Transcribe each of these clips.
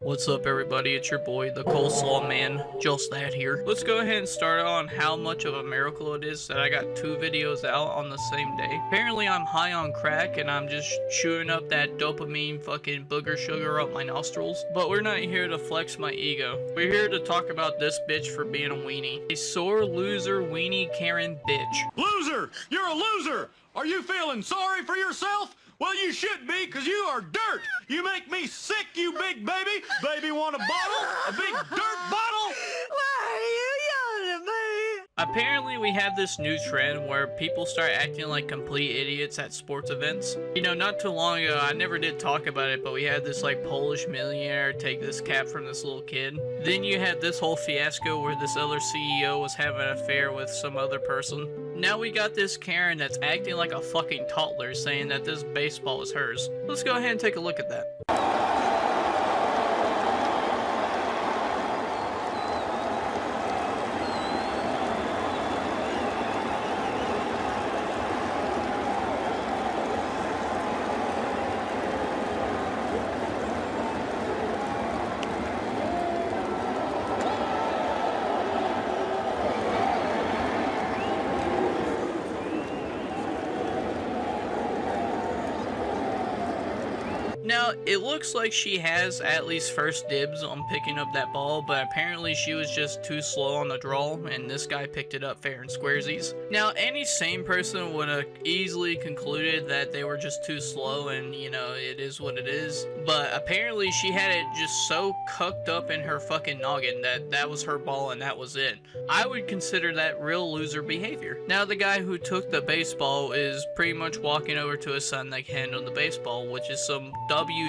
What's up, everybody? It's your boy, the Coleslaw Man, just that here. Let's go ahead and start on how much of a miracle it is that I got 2 videos out on the same day. Apparently, I'm high on crack and I'm just chewing up that dopamine fucking booger sugar up my nostrils. But we're not here to flex my ego. We're here to talk about this bitch for being a weenie. A sore loser, weenie, Karen bitch. Loser! You're a loser! Are you feeling sorry for yourself? Well, you should be, because you are dirt! You make me sick, you big baby! Baby want a bottle? A big dirt bottle? Why are you yelling at me? Apparently, we have this new trend where people start acting like complete idiots at sports events. You know, not too long ago, I never did talk about it, but we had this like Polish millionaire take this cap from this little kid. Then you had this whole fiasco where this other CEO was having an affair with some other person. Now we got this Karen that's acting like a fucking toddler saying that this baseball is hers. Let's go ahead and take a look at that. Now, it looks like she has at least first dibs on picking up that ball, but apparently she was just too slow on the draw, and this guy picked it up fair and squaresies. Now, any sane person would have easily concluded that they were just too slow, and, you know, it is what it is. But apparently she had it just so cucked up in her fucking noggin that that was her ball and that was it. I would consider that real loser behavior. Now, the guy who took the baseball is pretty much walking over to his son that can handle the baseball, which is some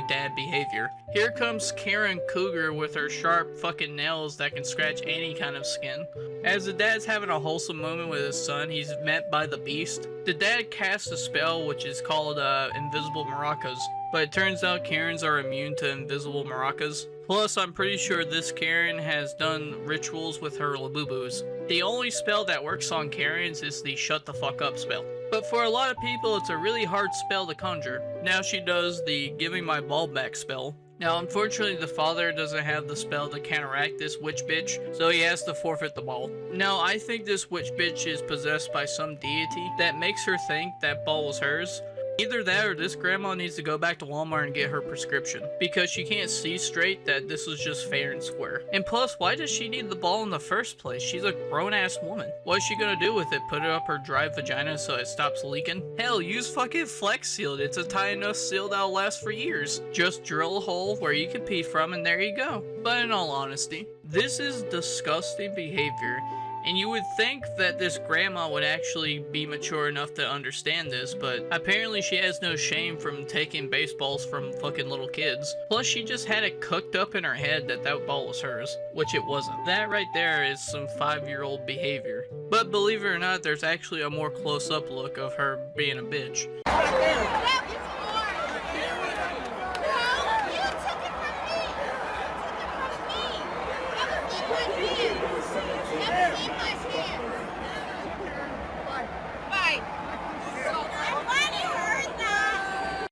dad behavior. Here comes Karen Cougar with her sharp fucking nails that can scratch any kind of skin. As the dad's having a wholesome moment with his son, he's met by the beast. The dad casts a spell which is called invisible maracas, but it turns out Karens are immune to invisible maracas. Plus, I'm pretty sure this Karen has done rituals with her Labubus. The only spell that works on Karens is the shut the fuck up spell. But for a lot of people, it's a really hard spell to conjure. Now she does the giving my ball back spell. Now, unfortunately, the father doesn't have the spell to counteract this witch bitch, so he has to forfeit the ball. Now, I think this witch bitch is possessed by some deity that makes her think that ball was hers. Either that or this grandma needs to go back to Walmart and get her prescription, because she can't see straight that this was just fair and square. And plus, why does she need the ball in the first place? She's a grown-ass woman. What is she gonna do with it? Put it up her dry vagina so it stops leaking? Hell, use fucking Flex Seal. It's a tight enough seal that'll last for years. Just drill a hole where you can pee from and there you go. But in all honesty, this is disgusting behavior. And you would think that this grandma would actually be mature enough to understand this, but apparently she has no shame from taking baseballs from fucking little kids. Plus, she just had it cooked up in her head that that ball was hers, which it wasn't. That right there is some 5-year-old behavior. But believe it or not, there's actually a more close-up look of her being a bitch.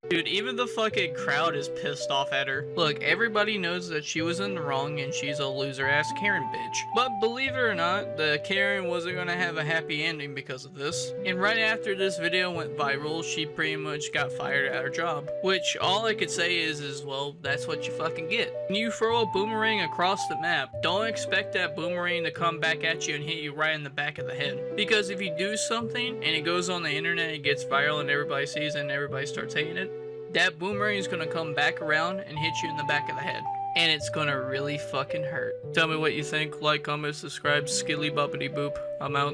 Dude, even the fucking crowd is pissed off at her. Look, everybody knows that she was in the wrong and she's a loser-ass Karen bitch. But believe it or not, the Karen wasn't gonna have a happy ending because of this. And right after this video went viral, she pretty much got fired at her job. Which, all I could say is well, that's what you fucking get. When you throw a boomerang across the map, don't expect that boomerang to come back at you and hit you right in the back of the head. Because if you do something and it goes on the internet, it gets viral and everybody sees it and everybody starts hating it, that boomerang is gonna come back around and hit you in the back of the head. And it's gonna really fucking hurt. Tell me what you think. Like, comment, subscribe, skilly boppity boop. I'm out.